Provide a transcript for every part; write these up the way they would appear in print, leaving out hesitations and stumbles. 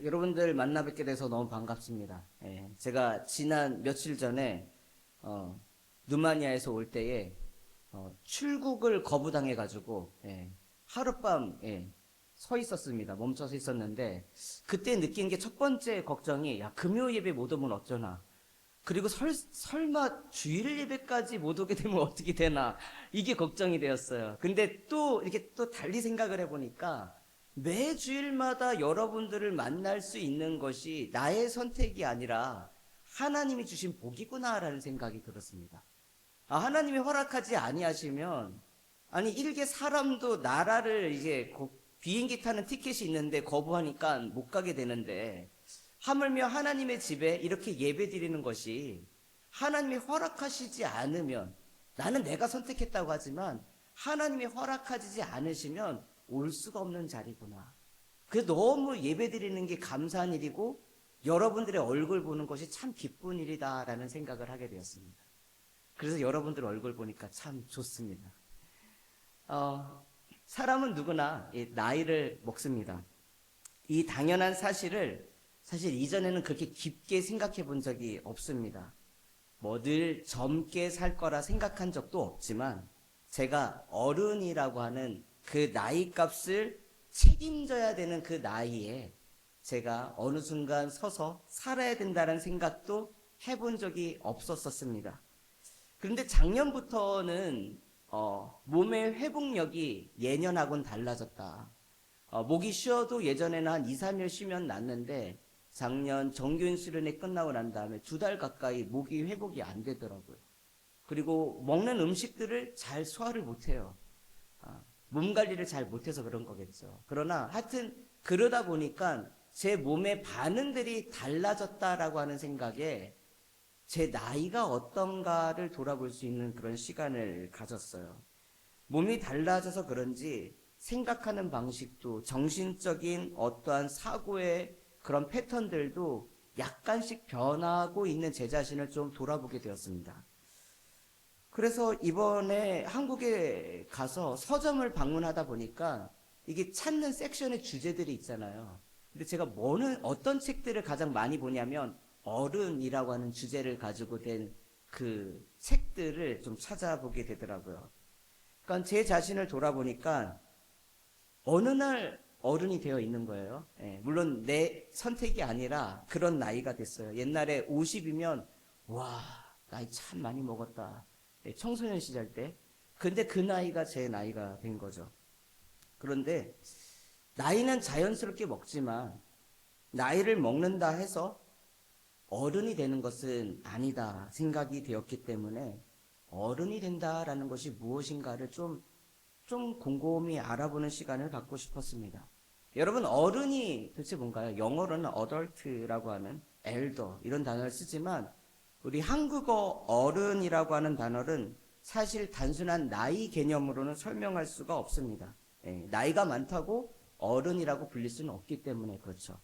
여러분들 만나 뵙게 돼서 너무 반갑습니다. 예, 제가 지난 며칠 전에 루마니아에서 올 때에 출국을 거부당해가지고 하룻밤 서 있었습니다. 멈춰서 있었는데 그때 느낀 게 첫 번째 걱정이 야 금요 예배 못 오면 어쩌나. 그리고 설마 주일 예배까지 못 오게 되면 어떻게 되나 이게 걱정이 되었어요. 근데 또 이렇게 또 달리 생각을 해보니까 매 주일마다 여러분들을 만날 수 있는 것이 나의 선택이 아니라 하나님이 주신 복이구나라는 생각이 들었습니다. 하나님이 허락하지 아니하시면 아니 일개 사람도 나라를 이제 비행기 타는 티켓이 있는데 거부하니까 못 가게 되는데 하물며 하나님의 집에 이렇게 예배 드리는 것이 하나님이 허락하시지 않으면 나는 내가 선택했다고 하지만 하나님이 허락하지 않으시면 올 수가 없는 자리구나. 그래서 너무 예배 드리는 게 감사한 일이고 여러분들의 얼굴 보는 것이 참 기쁜 일이다라는 생각을 하게 되었습니다. 그래서 여러분들 얼굴 보니까 참 좋습니다. 사람은 누구나 나이를 먹습니다. 이 당연한 사실을 사실 이전에는 그렇게 깊게 생각해 본 적이 없습니다. 뭐 늘 젊게 살 거라 생각한 적도 없지만 제가 어른이라고 하는 그 나이 값을 책임져야 되는 그 나이에 제가 어느 순간 서서 살아야 된다는 생각도 해본 적이 없었습니다. 그런데 작년부터는 몸의 회복력이 예년하고는 달라졌다. 목이 쉬어도 예전에는 한 2, 3일 쉬면 낫는데 작년 정규인 수련회 끝나고 난 다음에 2달 가까이 목이 회복이 안 되더라고요. 그리고 먹는 음식들을 잘 소화를 못해요. 몸 관리를 잘 못해서 그런 거겠죠. 그러나 하여튼 그러다 보니까 제 몸의 반응들이 달라졌다라고 하는 생각에 제 나이가 어떤가를 돌아볼 수 있는 그런 시간을 가졌어요. 몸이 달라져서 그런지 생각하는 방식도 정신적인 어떠한 사고의 그런 패턴들도 약간씩 변하고 있는 제 자신을 좀 돌아보게 되었습니다. 그래서 이번에 한국에 가서 서점을 방문하다 보니까 이게 찾는 섹션의 주제들이 있잖아요. 근데 제가 어떤 책들을 가장 많이 보냐면 어른이라고 하는 주제를 가지고 된 그 책들을 좀 찾아보게 되더라고요. 그러니까 제 자신을 돌아보니까 어느 날 어른이 되어 있는 거예요. 물론 내 선택이 아니라 그런 나이가 됐어요. 옛날에 50이면 와 나이 참 많이 먹었다. 청소년 시절 때. 근데 그 나이가 제 나이가 된 거죠. 그런데 나이는 자연스럽게 먹지만 나이를 먹는다 해서 어른이 되는 것은 아니다 생각이 되었기 때문에 어른이 된다라는 것이 무엇인가를 좀 곰곰이 알아보는 시간을 갖고 싶었습니다. 여러분 어른이 도대체 뭔가요? 영어로는 adult라고 하는 elder 이런 단어를 쓰지만 우리 한국어 어른이라고 하는 단어는 사실 단순한 나이 개념으로는 설명할 수가 없습니다. 나이가 많다고 어른이라고 불릴 수는 없기 때문에 그렇죠.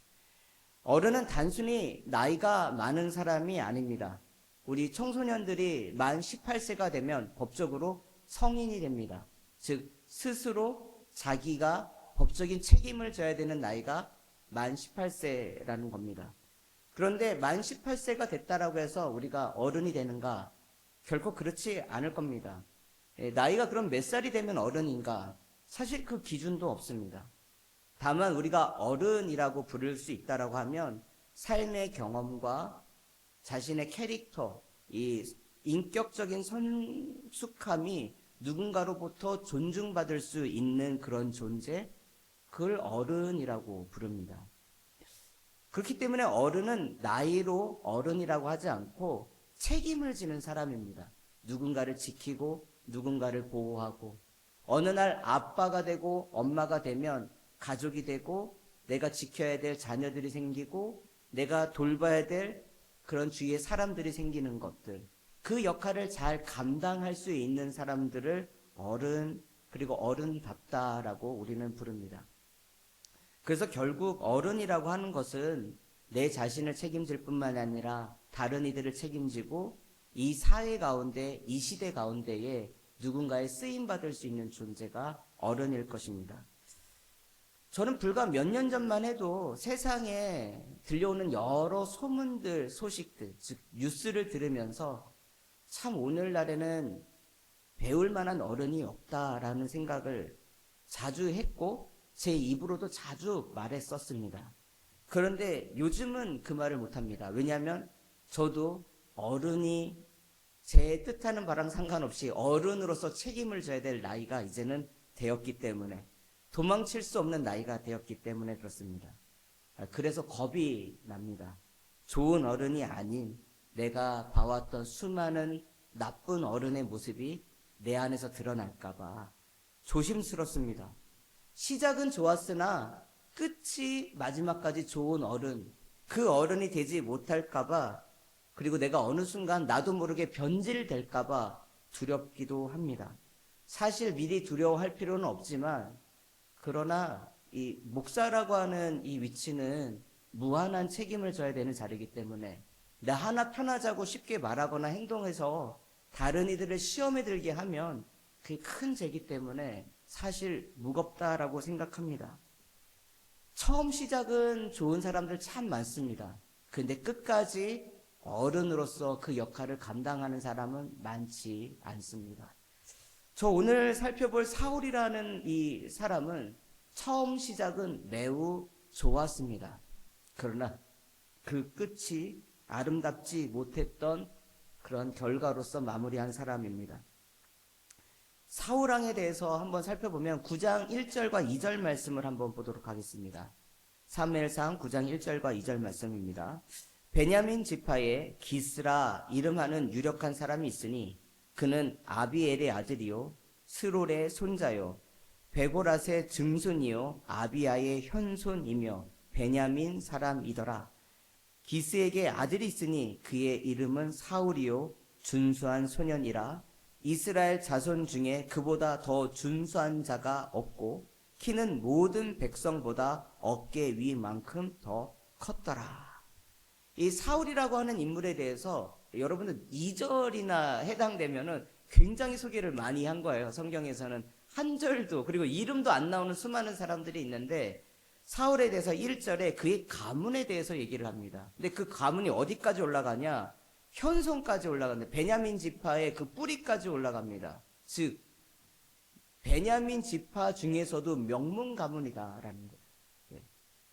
어른은 단순히 나이가 많은 사람이 아닙니다. 우리 청소년들이 만 18세가 되면 법적으로 성인이 됩니다. 즉 스스로 자기가 법적인 책임을 져야 되는 나이가 만 18세라는 겁니다. 그런데 만 18세가 됐다라고 해서 우리가 어른이 되는가? 결코 그렇지 않을 겁니다. 나이가 그럼 몇 살이 되면 어른인가? 사실 그 기준도 없습니다. 다만 우리가 어른이라고 부를 수 있다라고 하면 삶의 경험과 자신의 캐릭터, 이 인격적인 성숙함이 누군가로부터 존중받을 수 있는 그런 존재, 그걸 어른이라고 부릅니다. 그렇기 때문에 어른은 나이로 어른이라고 하지 않고 책임을 지는 사람입니다. 누군가를 지키고 누군가를 보호하고 어느 날 아빠가 되고 엄마가 되면 가족이 되고 내가 지켜야 될 자녀들이 생기고 내가 돌봐야 될 그런 주위에 사람들이 생기는 것들, 그 역할을 잘 감당할 수 있는 사람들을 어른, 그리고 어른답다라고 우리는 부릅니다. 그래서 결국 어른이라고 하는 것은 내 자신을 책임질 뿐만 아니라 다른 이들을 책임지고 이 사회 가운데, 이 시대 가운데에 누군가의 쓰임받을 수 있는 존재가 어른일 것입니다. 저는 불과 몇 년 전만 해도 세상에 들려오는 여러 소문들, 소식들, 즉 뉴스를 들으면서 참 오늘날에는 배울 만한 어른이 없다라는 생각을 자주 했고 제 입으로도 자주 말했었습니다. 그런데 요즘은 그 말을 못합니다. 왜냐하면 저도 어른이 제 뜻하는 바랑 상관없이 어른으로서 책임을 져야 될 나이가 이제는 되었기 때문에, 도망칠 수 없는 나이가 되었기 때문에 그렇습니다. 그래서 겁이 납니다. 좋은 어른이 아닌 내가 봐왔던 수많은 나쁜 어른의 모습이 내 안에서 드러날까봐 조심스럽습니다. 시작은 좋았으나 끝이 마지막까지 좋은 어른, 그 어른이 되지 못할까봐, 그리고 내가 어느 순간 나도 모르게 변질될까봐 두렵기도 합니다. 사실 미리 두려워할 필요는 없지만, 그러나 이 목사라고 하는 이 위치는 무한한 책임을 져야 되는 자리이기 때문에 나 하나 편하자고 쉽게 말하거나 행동해서 다른 이들을 시험에 들게 하면 그게 큰 죄이기 때문에 사실 무겁다라고 생각합니다. 처음 시작은 좋은 사람들 참 많습니다. 근데 끝까지 어른으로서 그 역할을 감당하는 사람은 많지 않습니다. 저 오늘 살펴볼 사울이라는 이 사람은 처음 시작은 매우 좋았습니다. 그러나 그 끝이 아름답지 못했던 그런 결과로서 마무리한 사람입니다. 사울왕에 대해서 한번 살펴보면 9장 1절과 2절 말씀을 한번 보도록 하겠습니다. 사무엘상 9장 1절과 2절 말씀입니다. 베냐민 지파에 기스라 이름하는 유력한 사람이 있으니 그는 아비엘의 아들이요 스롤의 손자요 베고랏의 증손이요 아비야의 현손이며 베냐민 사람이더라. 기스에게 아들이 있으니 그의 이름은 사울이요 준수한 소년이라. 이스라엘 자손 중에 그보다 더 준수한 자가 없고 키는 모든 백성보다 어깨 위만큼 더 컸더라. 이 사울이라고 하는 인물에 대해서 여러분들 2절이나 해당되면은 굉장히 소개를 많이 한 거예요. 성경에서는 한 절도, 그리고 이름도 안 나오는 수많은 사람들이 있는데 사울에 대해서 1절에 그의 가문에 대해서 얘기를 합니다. 근데 그 가문이 어디까지 올라가냐? 현손까지 올라가는데 베냐민 지파의 그 뿌리까지 올라갑니다. 즉 베냐민 지파 중에서도 명문 가문이다라는 거예요.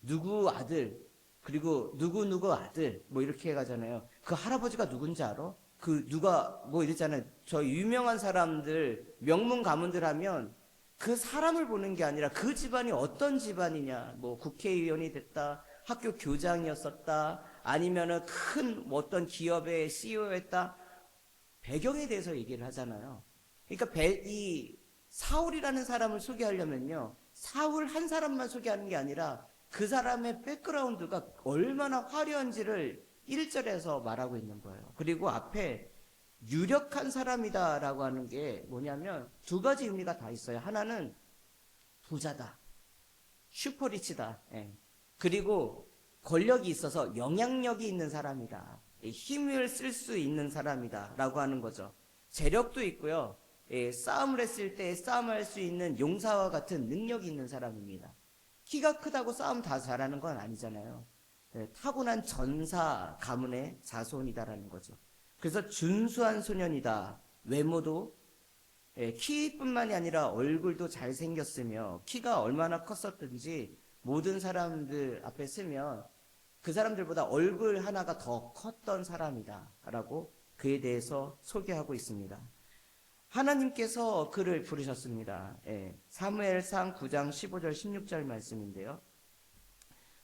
누구 아들, 그리고 누구 아들 뭐 이렇게 해가잖아요. 그 할아버지가 누군지 알아? 그 누가 뭐 이랬잖아요. 저 유명한 사람들 명문 가문들 하면 그 사람을 보는 게 아니라 그 집안이 어떤 집안이냐, 뭐 국회의원이 됐다, 학교 교장이었었다, 아니면은 큰 어떤 기업의 CEO였다, 배경에 대해서 얘기를 하잖아요. 그러니까 이 사울이라는 사람을 소개하려면요, 사울 한 사람만 소개하는 게 아니라 그 사람의 백그라운드가 얼마나 화려한지를 1절에서 말하고 있는 거예요. 그리고 앞에 유력한 사람이다라고 하는 게 뭐냐면 두 가지 의미가 다 있어요. 하나는 부자다, 슈퍼리치다. 예. 그리고 권력이 있어서 영향력이 있는 사람이다, 힘을 쓸 수 있는 사람이다 라고 하는 거죠. 재력도 있고요, 싸움을 했을 때 싸움할 수 있는 용사와 같은 능력이 있는 사람입니다. 키가 크다고 싸움 다 잘하는 건 아니잖아요. 타고난 전사 가문의 자손이다라는 거죠. 그래서 준수한 소년이다. 외모도 키뿐만이 아니라 얼굴도 잘생겼으며 키가 얼마나 컸었든지 모든 사람들 앞에 쓰면 그 사람들보다 얼굴 하나가 더 컸던 사람이다 라고 그에 대해서 소개하고 있습니다. 하나님께서 그를 부르셨습니다. 사무엘상 9장 15절 16절 말씀인데요.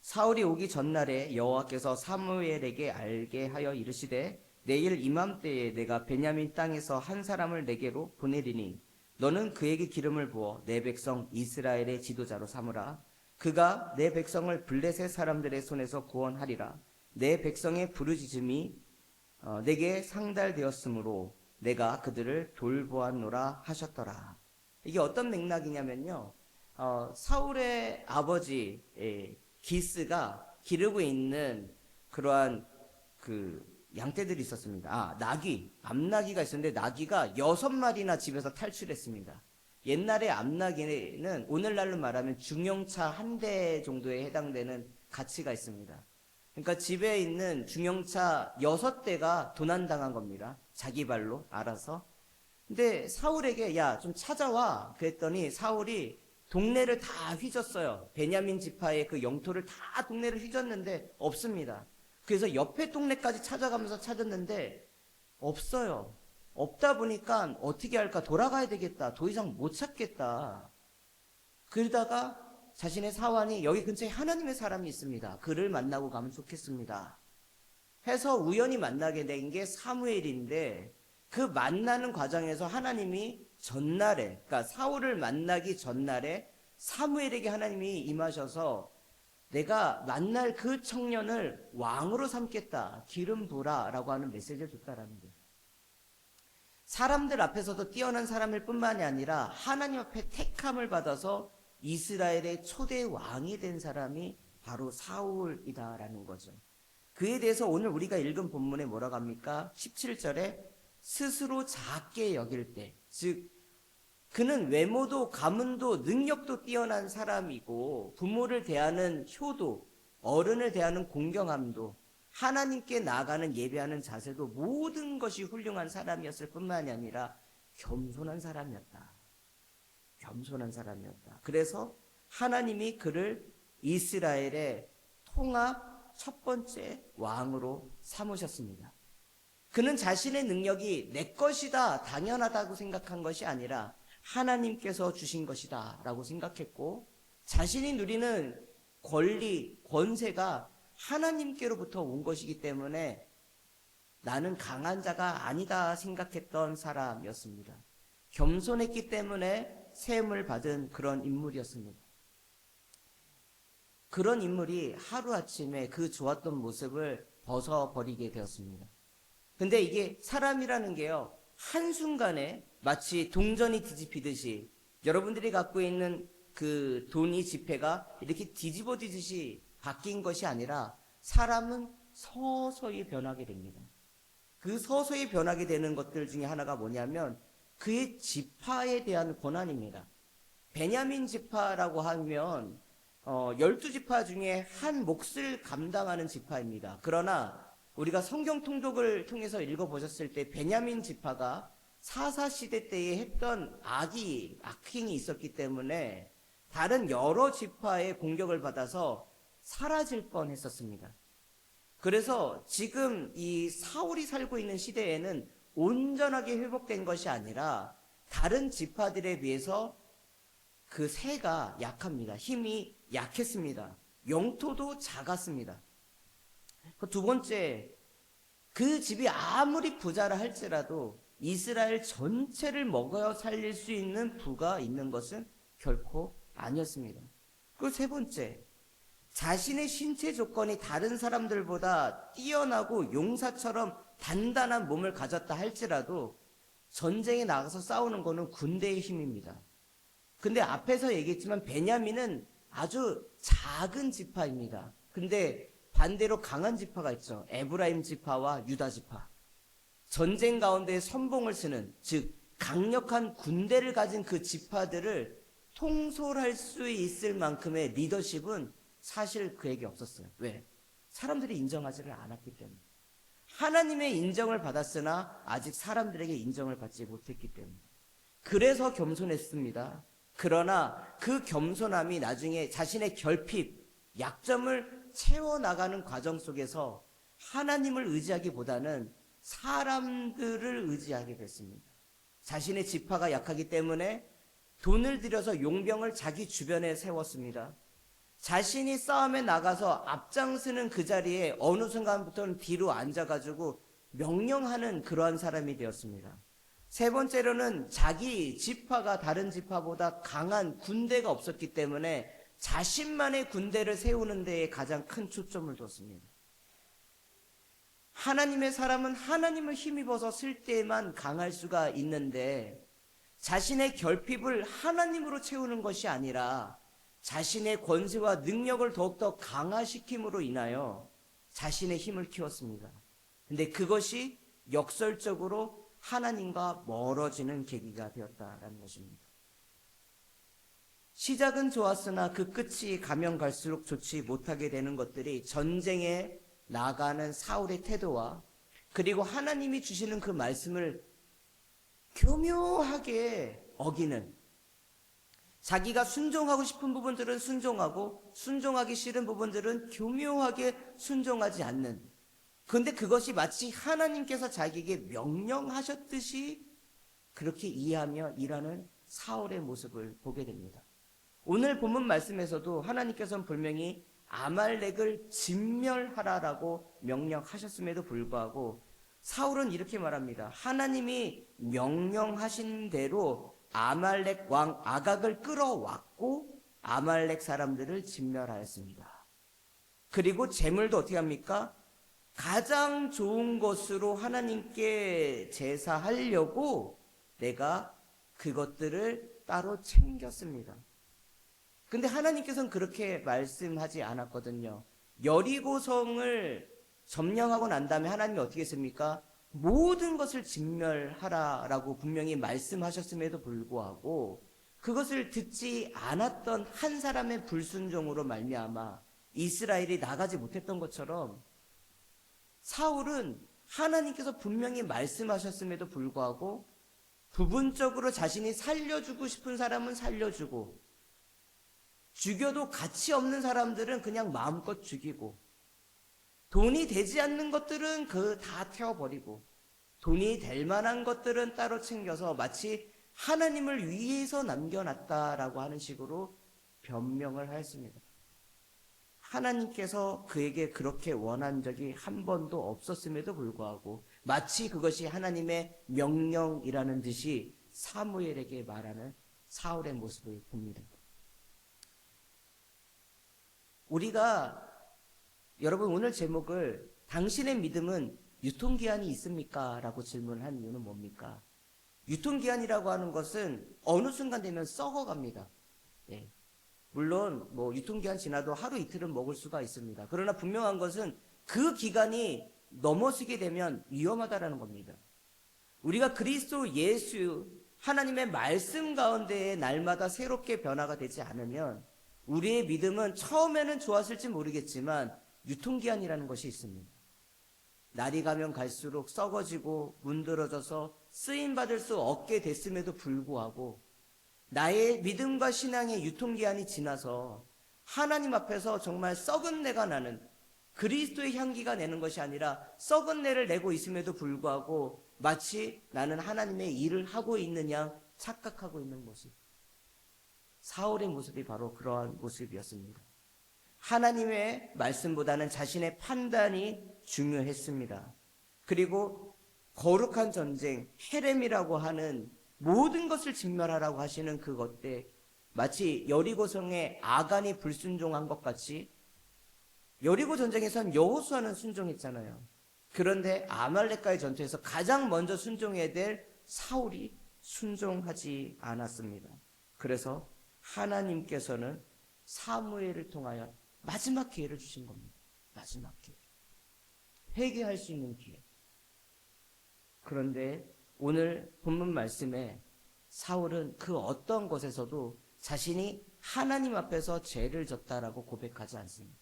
사울이 오기 전날에 여호와께서 사무엘에게 알게 하여 이르시되 내일 이맘때에 내가 베냐민 땅에서 한 사람을 내게로 보내리니 너는 그에게 기름을 부어 내 백성 이스라엘의 지도자로 삼으라. 그가 내 백성을 블레셋 사람들의 손에서 구원하리라. 내 백성의 부르짖음이 내게 상달되었으므로 내가 그들을 돌보았노라 하셨더라. 이게 어떤 맥락이냐면요, 사울의 아버지 기스가 기르고 있는 그러한 그 양떼들이 있었습니다. 나귀, 암나귀가 있었는데 나귀가 6마리나 집에서 탈출했습니다. 옛날에 암나기는 오늘날로 말하면 중형차 한 대 정도에 해당되는 가치가 있습니다. 그러니까 집에 있는 중형차 6대가 도난당한 겁니다. 자기 발로 알아서. 근데 사울에게 야, 좀 찾아와. 그랬더니 사울이 동네를 다 휘졌어요. 베냐민 지파의 그 영토를 다 동네를 휘졌는데 없습니다. 그래서 옆에 동네까지 찾아가면서 찾았는데 없어요. 없다 보니까 어떻게 할까? 돌아가야 되겠다. 더 이상 못 찾겠다. 그러다가 자신의 사환이 여기 근처에 하나님의 사람이 있습니다. 그를 만나고 가면 좋겠습니다. 해서 우연히 만나게 된 게 사무엘인데 그 만나는 과정에서 하나님이 전날에, 그러니까 사울을 만나기 전날에 사무엘에게 하나님이 임하셔서 내가 만날 그 청년을 왕으로 삼겠다. 기름 부라 라고 하는 메시지를 줬다라는 거예요. 사람들 앞에서도 뛰어난 사람일 뿐만이 아니라 하나님 앞에 택함을 받아서 이스라엘의 초대 왕이 된 사람이 바로 사울이다라는 거죠. 그에 대해서 오늘 우리가 읽은 본문에 뭐라고 합니까? 17절에 스스로 작게 여길 때, 즉 그는 외모도 가문도 능력도 뛰어난 사람이고 부모를 대하는 효도, 어른을 대하는 공경함도 하나님께 나아가는 예배하는 자세도 모든 것이 훌륭한 사람이었을 뿐만이 아니라 겸손한 사람이었다. 겸손한 사람이었다. 그래서 하나님이 그를 이스라엘의 통합 첫 번째 왕으로 삼으셨습니다. 그는 자신의 능력이 내 것이다, 당연하다고 생각한 것이 아니라 하나님께서 주신 것이다 라고 생각했고 자신이 누리는 권리, 권세가 하나님께로부터 온 것이기 때문에 나는 강한 자가 아니다 생각했던 사람이었습니다. 겸손했기 때문에 세움을 받은 그런 인물이었습니다. 그런 인물이 하루아침에 그 좋았던 모습을 벗어버리게 되었습니다. 근데 이게 사람이라는 게요, 한순간에 마치 동전이 뒤집히듯이 여러분들이 갖고 있는 그 돈이 지폐가 이렇게 뒤집어지듯이 바뀐 것이 아니라 사람은 서서히 변하게 됩니다. 그 서서히 변하게 되는 것들 중에 하나가 뭐냐면 그의 지파에 대한 권한입니다. 베냐민 지파라고 하면 12지파 중에 한 몫을 감당하는 지파입니다. 그러나 우리가 성경 통독을 통해서 읽어보셨을 때 베냐민 지파가 사사시대 때에 했던 악행이 있었기 때문에 다른 여러 지파의 공격을 받아서 사라질 뻔했었습니다. 그래서 지금 이 사울이 살고 있는 시대에는 온전하게 회복된 것이 아니라 다른 지파들에 비해서 그 세가 약합니다. 힘이 약했습니다. 영토도 작았습니다. 두 번째, 그 집이 아무리 부자라 할지라도 이스라엘 전체를 먹어 살릴 수 있는 부가 있는 것은 결코 아니었습니다. 그리고 세 번째, 자신의 신체 조건이 다른 사람들보다 뛰어나고 용사처럼 단단한 몸을 가졌다 할지라도 전쟁에 나가서 싸우는 것은 군대의 힘입니다. 근데 앞에서 얘기했지만 베냐민은 아주 작은 지파입니다. 근데 반대로 강한 지파가 있죠. 에브라임 지파와 유다 지파. 전쟁 가운데 선봉을 쓰는, 즉 강력한 군대를 가진 그 지파들을 통솔할 수 있을 만큼의 리더십은 사실 그에게 없었어요. 왜? 사람들이 인정하지를 않았기 때문에. 하나님의 인정을 받았으나 아직 사람들에게 인정을 받지 못했기 때문에. 그래서 겸손했습니다. 그러나 그 겸손함이 나중에 자신의 결핍, 약점을 채워나가는 과정 속에서 하나님을 의지하기보다는 사람들을 의지하게 됐습니다. 자신의 지파가 약하기 때문에 돈을 들여서 용병을 자기 주변에 세웠습니다. 자신이 싸움에 나가서 앞장서는 그 자리에 어느 순간부터는 뒤로 앉아가지고 명령하는 그러한 사람이 되었습니다. 세 번째로는 자기 지파가 다른 지파보다 강한 군대가 없었기 때문에 자신만의 군대를 세우는 데에 가장 큰 초점을 뒀습니다. 하나님의 사람은 하나님을 힘입어서 쓸 때만 강할 수가 있는데 자신의 결핍을 하나님으로 채우는 것이 아니라 자신의 권세와 능력을 더욱더 강화시킴으로 인하여 자신의 힘을 키웠습니다. 근데 그것이 역설적으로 하나님과 멀어지는 계기가 되었다라는 것입니다. 시작은 좋았으나 그 끝이 가면 갈수록 좋지 못하게 되는 것들이 전쟁에 나가는 사울의 태도와 그리고 하나님이 주시는 그 말씀을 교묘하게 어기는, 자기가 순종하고 싶은 부분들은 순종하고 순종하기 싫은 부분들은 교묘하게 순종하지 않는, 그런데 그것이 마치 하나님께서 자기에게 명령하셨듯이 그렇게 이해하며 일하는 사울의 모습을 보게 됩니다. 오늘 본문 말씀에서도 하나님께서는 분명히 아말렉을 진멸하라라고 명령하셨음에도 불구하고 사울은 이렇게 말합니다. 하나님이 명령하신 대로 아말렉 왕 아각을 끌어왔고 아말렉 사람들을 진멸하였습니다. 그리고 재물도 어떻게 합니까? 가장 좋은 것으로 하나님께 제사하려고 내가 그것들을 따로 챙겼습니다. 근데 하나님께서는 그렇게 말씀하지 않았거든요. 여리고성을 점령하고 난 다음에 하나님이 어떻게 했습니까? 모든 것을 진멸하라라고 분명히 말씀하셨음에도 불구하고 그것을 듣지 않았던 한 사람의 불순종으로 말미암아 이스라엘이 나가지 못했던 것처럼 사울은 하나님께서 분명히 말씀하셨음에도 불구하고 부분적으로 자신이 살려주고 싶은 사람은 살려주고 죽여도 가치 없는 사람들은 그냥 마음껏 죽이고 돈이 되지 않는 것들은 다 태워버리고 돈이 될 만한 것들은 따로 챙겨서 마치 하나님을 위해서 남겨놨다라고 하는 식으로 변명을 하였습니다. 하나님께서 그에게 그렇게 원한 적이 한 번도 없었음에도 불구하고 마치 그것이 하나님의 명령이라는 듯이 사무엘에게 말하는 사울의 모습을 봅니다. 우리가 여러분 오늘 제목을 당신의 믿음은 유통기한이 있습니까? 라고 질문을 한 이유는 뭡니까? 유통기한이라고 하는 것은 어느 순간 되면 썩어갑니다. 예. 물론 유통기한 지나도 하루 이틀은 먹을 수가 있습니다. 그러나 분명한 것은 그 기간이 넘어서게 되면 위험하다라는 겁니다. 우리가 그리스도 예수 하나님의 말씀 가운데 날마다 새롭게 변화가 되지 않으면 우리의 믿음은 처음에는 좋았을지 모르겠지만 유통기한이라는 것이 있습니다. 날이 가면 갈수록 썩어지고 문드러져서 쓰임받을 수 없게 됐음에도 불구하고 나의 믿음과 신앙의 유통기한이 지나서 하나님 앞에서 정말 썩은 내가 나는 그리스도의 향기가 내는 것이 아니라 썩은 내를 내고 있음에도 불구하고 마치 나는 하나님의 일을 하고 있는 양 착각하고 있는 모습. 사울의 모습이 바로 그러한 모습이었습니다. 하나님의 말씀보다는 자신의 판단이 중요했습니다. 그리고 거룩한 전쟁, 헤렘이라고 하는 모든 것을 진멸하라고 하시는 그것 때 마치 여리고성의 아간이 불순종한 것 같이 여리고 전쟁에선 여호수아는 순종했잖아요. 그런데 아말렉과의 전투에서 가장 먼저 순종해야 될 사울이 순종하지 않았습니다. 그래서 하나님께서는 사무엘을 통하여 마지막 기회를 주신 겁니다. 마지막 기회. 회개할 수 있는 기회. 그런데 오늘 본문 말씀에 사울은 그 어떤 것에서도 자신이 하나님 앞에서 죄를 졌다라고 고백하지 않습니다.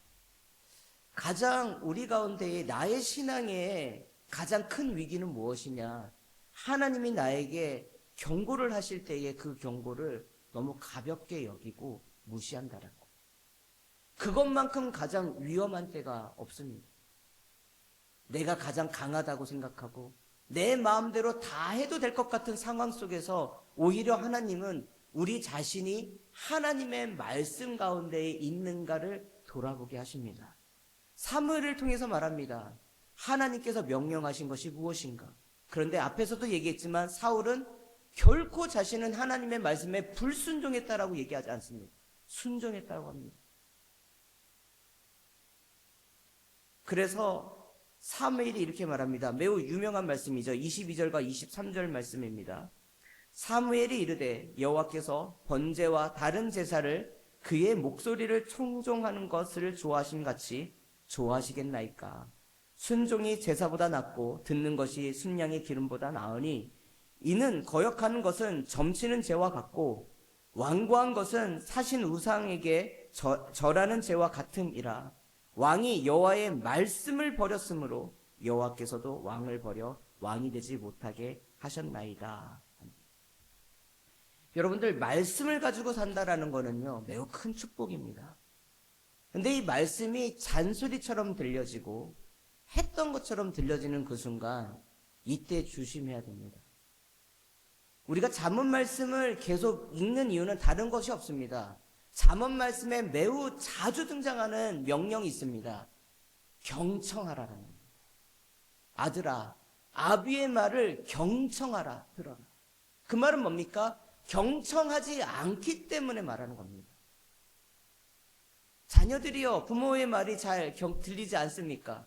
가장 우리 가운데에 나의 신앙의 가장 큰 위기는 무엇이냐? 하나님이 나에게 경고를 하실 때에 그 경고를 너무 가볍게 여기고 무시한다라는 것. 그것만큼 가장 위험한 때가 없습니다. 내가 가장 강하다고 생각하고 내 마음대로 다 해도 될 것 같은 상황 속에서 오히려 하나님은 우리 자신이 하나님의 말씀 가운데 있는가를 돌아보게 하십니다. 사무엘을 통해서 말합니다. 하나님께서 명령하신 것이 무엇인가? 그런데 앞에서도 얘기했지만 사울은 결코 자신은 하나님의 말씀에 불순종했다라고 얘기하지 않습니다. 순종했다고 합니다. 그래서 사무엘이 이렇게 말합니다. 매우 유명한 말씀이죠. 22절과 23절 말씀입니다. 사무엘이 이르되 여호와께서 번제와 다른 제사를 그의 목소리를 청종하는 것을 좋아하심 같이 좋아하시겠나이까? 순종이 제사보다 낫고 듣는 것이 순양의 기름보다 나으니 이는 거역하는 것은 점치는 죄와 같고 완고한 것은 사신 우상에게 절하는 죄와 같음이라. 왕이 여호와의 말씀을 버렸으므로 여호와께서도 왕을 버려 왕이 되지 못하게 하셨나이다. 여러분들, 말씀을 가지고 산다라는 거는요, 매우 큰 축복입니다. 근데 이 말씀이 잔소리처럼 들려지고 했던 것처럼 들려지는 그 순간, 이때 조심해야 됩니다. 우리가 잠언 말씀을 계속 읽는 이유는 다른 것이 없습니다. 잠언 말씀에 매우 자주 등장하는 명령이 있습니다. 경청하라는 겁니다. 아들아, 아비의 말을 경청하라, 들어라. 그 말은 뭡니까? 경청하지 않기 때문에 말하는 겁니다. 자녀들이요, 부모의 말이 잘 들리지 않습니까?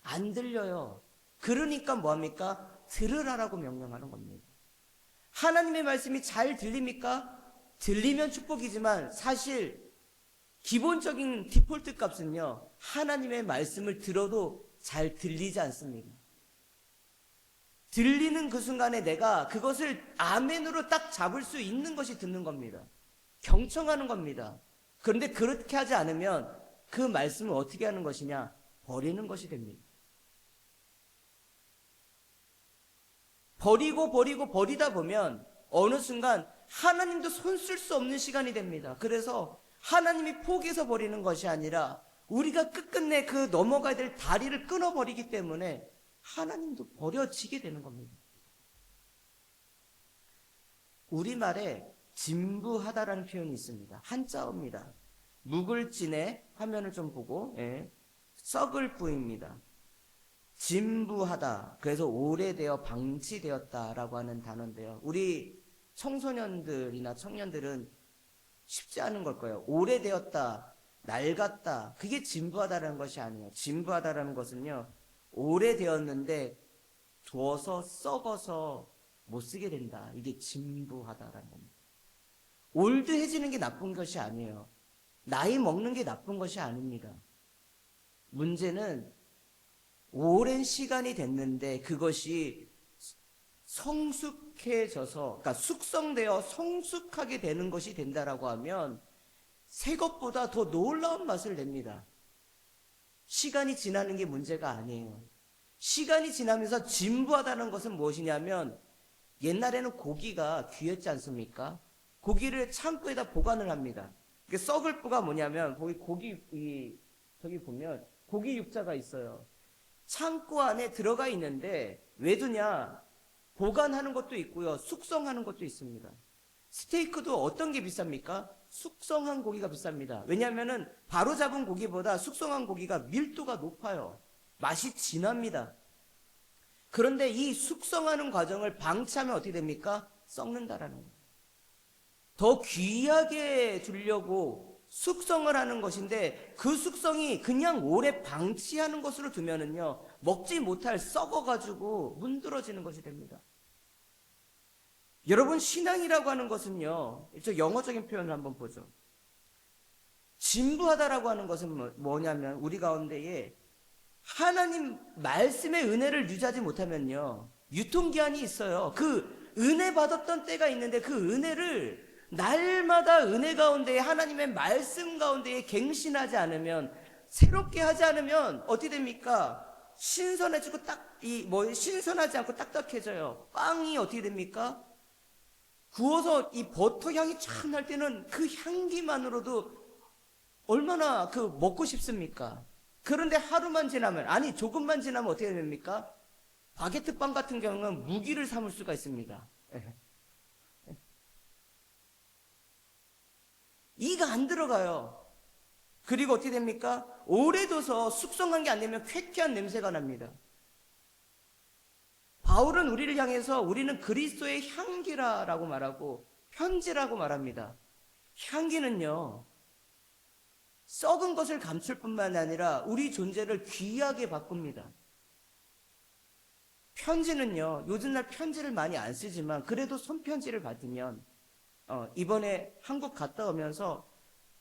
안 들려요. 그러니까 뭐합니까? 들으라라고 명령하는 겁니다. 하나님의 말씀이 잘 들립니까? 들리면 축복이지만 사실 기본적인 디폴트 값은요, 하나님의 말씀을 들어도 잘 들리지 않습니다. 들리는 그 순간에 내가 그것을 아멘으로 딱 잡을 수 있는 것이 듣는 겁니다. 경청하는 겁니다. 그런데 그렇게 하지 않으면 그 말씀을 어떻게 하는 것이냐? 버리는 것이 됩니다. 버리다 보면 어느 순간 하나님도 손 쓸 수 없는 시간이 됩니다. 그래서 하나님이 포기해서 버리는 것이 아니라 우리가 끝끝내 그 넘어가야 될 다리를 끊어버리기 때문에 하나님도 버려지게 되는 겁니다. 우리말에 진부하다라는 표현이 있습니다. 한자어입니다. 묵을진에, 화면을 좀 보고, 썩을 뿌입니다. 진부하다. 그래서 오래되어 방치되었다라고 하는 단어인데요. 우리 청소년들이나 청년들은 쉽지 않은 걸 거예요. 오래되었다, 낡았다. 그게 진부하다라는 것이 아니에요. 진부하다라는 것은요, 오래되었는데 두어서 썩어서 못 쓰게 된다. 이게 진부하다라는 겁니다. 올드해지는 게 나쁜 것이 아니에요. 나이 먹는 게 나쁜 것이 아닙니다. 문제는 오랜 시간이 됐는데 그것이 성숙해져서, 그러니까 숙성되어 성숙하게 되는 것이 된다라고 하면 새 것보다 더 놀라운 맛을 냅니다. 시간이 지나는 게 문제가 아니에요. 시간이 지나면서 진부하다는 것은 무엇이냐면, 옛날에는 고기가 귀했지 않습니까? 고기를 창고에다 보관을 합니다. 썩을 뿌가 뭐냐면, 저기 보면 고기 육자가 있어요. 창고 안에 들어가 있는데 왜 두냐? 보관하는 것도 있고요, 숙성하는 것도 있습니다. 스테이크도 어떤 게 비쌉니까? 숙성한 고기가 비쌉니다. 왜냐하면 바로 잡은 고기보다 숙성한 고기가 밀도가 높아요. 맛이 진합니다. 그런데 이 숙성하는 과정을 방치하면 어떻게 됩니까? 썩는다라는 거예요. 더 귀하게 주려고 숙성을 하는 것인데 그 숙성이 그냥 오래 방치하는 것으로 두면은요, 먹지 못할 썩어가지고 문드러지는 것이 됩니다. 여러분, 신앙이라고 하는 것은요, 저 영어적인 표현을 한번 보죠. 진부하다라고 하는 것은 뭐냐면, 우리 가운데에 하나님 말씀의 은혜를 유지하지 못하면요, 유통기한이 있어요. 그 은혜 받았던 때가 있는데 그 은혜를 날마다 은혜 가운데에, 하나님의 말씀 가운데에 갱신하지 않으면, 새롭게 하지 않으면 어떻게 됩니까? 신선해지고 신선하지 않고 딱딱해져요. 빵이 어떻게 됩니까? 구워서 이 버터 향이 참 날 때는 그 향기만으로도 얼마나 먹고 싶습니까? 그런데 하루만 지나면, 아니 조금만 지나면 어떻게 됩니까? 바게트 빵 같은 경우는 무기를 삼을 수가 있습니다. 이가 안 들어가요. 그리고 어떻게 됩니까? 오래둬서 숙성한 게 안 되면 쾌쾌한 냄새가 납니다. 바울은 우리를 향해서 우리는 그리스도의 향기라고 말하고 편지라고 말합니다. 향기는요, 썩은 것을 감출 뿐만 아니라 우리 존재를 귀하게 바꿉니다. 편지는요, 요즘날 편지를 많이 안 쓰지만 그래도 손편지를 받으면, 이번에 한국 갔다 오면서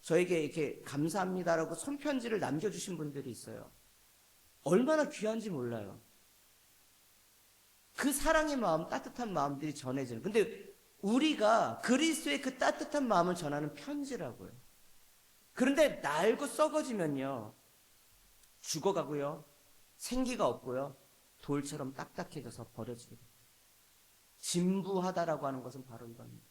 저에게 이렇게 감사합니다라고 손편지를 남겨주신 분들이 있어요. 얼마나 귀한지 몰라요. 그 사랑의 마음, 따뜻한 마음들이 전해지는. 근데 우리가 그리스도의 그 따뜻한 마음을 전하는 편지라고요. 그런데 낡고 썩어지면요, 죽어가고요, 생기가 없고요, 돌처럼 딱딱해져서 버려지게 됩니다. 진부하다라고 하는 것은 바로 이겁니다.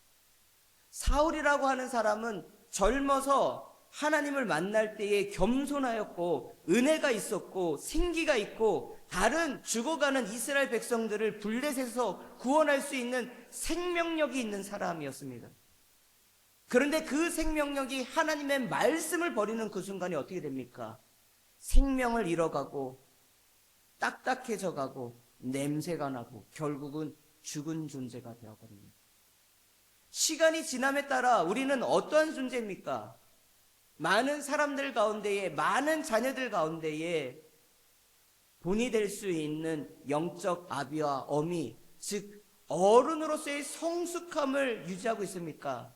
사울이라고 하는 사람은 젊어서 하나님을 만날 때에 겸손하였고 은혜가 있었고 생기가 있고 다른 죽어가는 이스라엘 백성들을 블레셋에서 구원할 수 있는 생명력이 있는 사람이었습니다. 그런데 그 생명력이 하나님의 말씀을 버리는 그 순간이 어떻게 됩니까? 생명을 잃어가고 딱딱해져가고 냄새가 나고 결국은 죽은 존재가 되어버립니다. 시간이 지남에 따라 우리는 어떠한 존재입니까? 많은 사람들 가운데에, 많은 자녀들 가운데에 본이 될 수 있는 영적 아비와 어미, 즉 어른으로서의 성숙함을 유지하고 있습니까?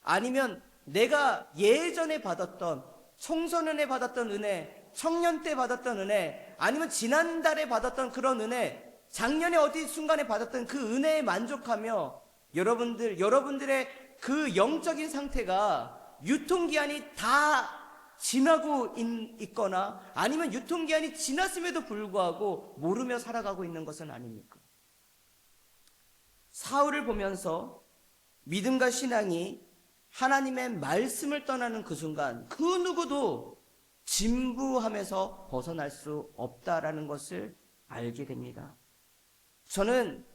아니면 내가 예전에 받았던, 청소년에 받았던 은혜, 청년 때 받았던 은혜, 아니면 지난달에 받았던 그런 은혜, 작년에 어디 순간에 받았던 그 은혜에 만족하며 여러분들의 그 영적인 상태가 유통기한이 다 지나고 있거나 아니면 유통기한이 지났음에도 불구하고 모르며 살아가고 있는 것은 아닙니까? 사울을 보면서 믿음과 신앙이 하나님의 말씀을 떠나는 그 순간 그 누구도 진부함에서 벗어날 수 없다라는 것을 알게 됩니다. 저는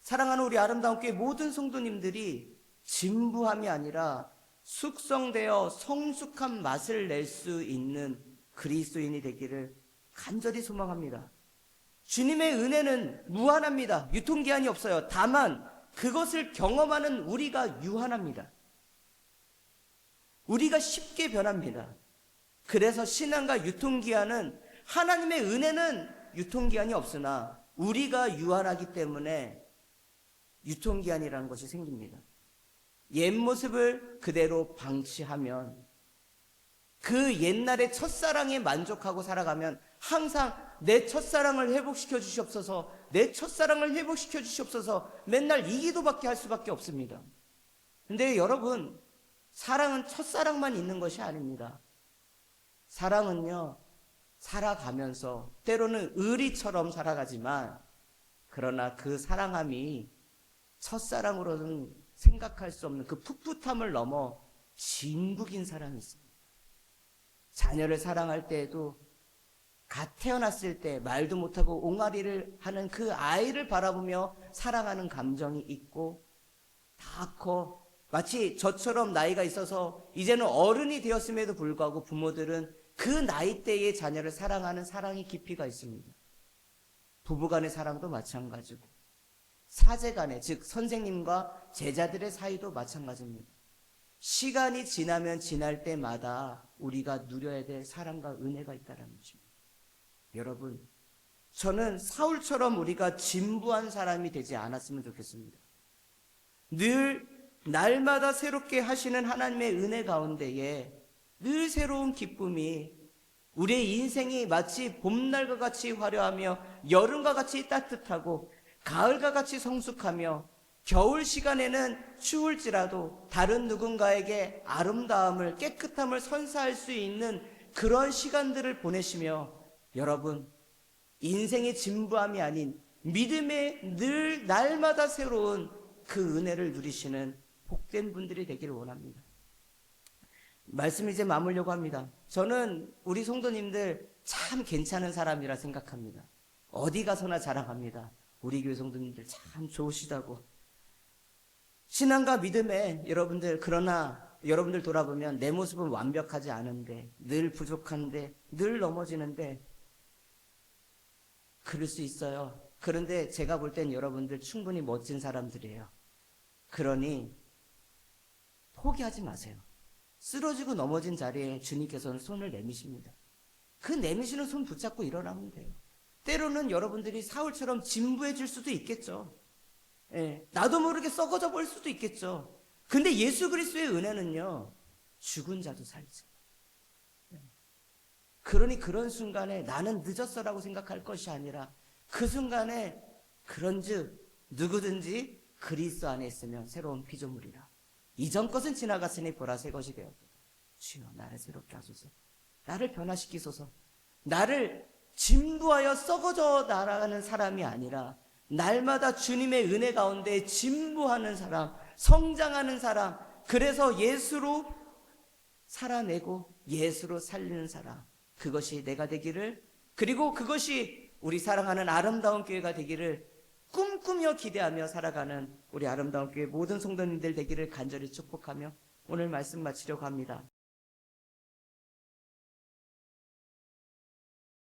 사랑하는 우리 아름다운 교회 모든 성도님들이 진부함이 아니라 숙성되어 성숙한 맛을 낼 수 있는 그리스도인이 되기를 간절히 소망합니다. 주님의 은혜는 무한합니다. 유통기한이 없어요. 다만 그것을 경험하는 우리가 유한합니다. 우리가 쉽게 변합니다. 그래서 신앙과 유통기한은, 하나님의 은혜는 유통기한이 없으나 우리가 유한하기 때문에 유통기한이라는 것이 생깁니다. 옛 모습을 그대로 방치하면, 그 옛날의 첫사랑에 만족하고 살아가면 항상 내 첫사랑을 회복시켜 주시옵소서, 내 첫사랑을 회복시켜 주시옵소서 맨날 이 기도밖에 할 수밖에 없습니다. 근데 여러분, 사랑은 첫사랑만 있는 것이 아닙니다. 사랑은요, 살아가면서 때로는 의리처럼 살아가지만, 그러나 그 사랑함이 첫사랑으로는 생각할 수 없는 그 풋풋함을 넘어 진국인 사랑이 있습니다. 자녀를 사랑할 때에도 갓 태어났을 때 말도 못하고 옹알이를 하는 그 아이를 바라보며 사랑하는 감정이 있고, 다 커 마치 저처럼 나이가 있어서 이제는 어른이 되었음에도 불구하고 부모들은 그 나이대의 자녀를 사랑하는 사랑의 깊이가 있습니다. 부부간의 사랑도 마찬가지고 사제간의, 즉 선생님과 제자들의 사이도 마찬가지입니다. 시간이 지나면 지날 때마다 우리가 누려야 될 사랑과 은혜가 있다는 것입니다. 여러분, 저는 사울처럼 우리가 진부한 사람이 되지 않았으면 좋겠습니다. 늘 날마다 새롭게 하시는 하나님의 은혜 가운데에 늘 새로운 기쁨이, 우리의 인생이 마치 봄날과 같이 화려하며 여름과 같이 따뜻하고 가을과 같이 성숙하며 겨울 시간에는 추울지라도 다른 누군가에게 아름다움을, 깨끗함을 선사할 수 있는 그런 시간들을 보내시며, 여러분, 인생의 진부함이 아닌 믿음의 늘 날마다 새로운 그 은혜를 누리시는 복된 분들이 되기를 원합니다. 말씀 이제 마무리려고 합니다. 저는 우리 성도님들 참 괜찮은 사람이라 생각합니다. 어디 가서나 자랑합니다. 우리 교회 성도님들 참 좋으시다고. 신앙과 믿음에 여러분들, 그러나 여러분들 돌아보면 내 모습은 완벽하지 않은데, 늘 부족한데, 늘 넘어지는데, 그럴 수 있어요. 그런데 제가 볼 땐 여러분들 충분히 멋진 사람들이에요. 그러니 포기하지 마세요. 쓰러지고 넘어진 자리에 주님께서는 손을 내미십니다. 그 내미시는 손 붙잡고 일어나면 돼요. 때로는 여러분들이 사울처럼 진부해질 수도 있겠죠. 예, 나도 모르게 썩어져 버릴 수도 있겠죠. 근데 예수 그리스도의 은혜는요, 죽은 자도 살지. 그러니 그런 순간에 나는 늦었어라고 생각할 것이 아니라 그 순간에 그런즉 누구든지 그리스도 안에 있으면 새로운 피조물이라. 이전 것은 지나갔으니 보라 새 것이 되었다. 주여 나를 새롭게 하소서. 나를 변화시키소서. 나를 진부하여 썩어져 나가는 사람이 아니라 날마다 주님의 은혜 가운데 진부하는 사람, 성장하는 사람, 그래서 예수로 살아내고 예수로 살리는 사람, 그것이 내가 되기를, 그리고 그것이 우리 사랑하는 아름다운 교회가 되기를 꿈꾸며 기대하며 살아가는 우리 아름다운 교회 모든 성도님들 되기를 간절히 축복하며 오늘 말씀 마치려고 합니다.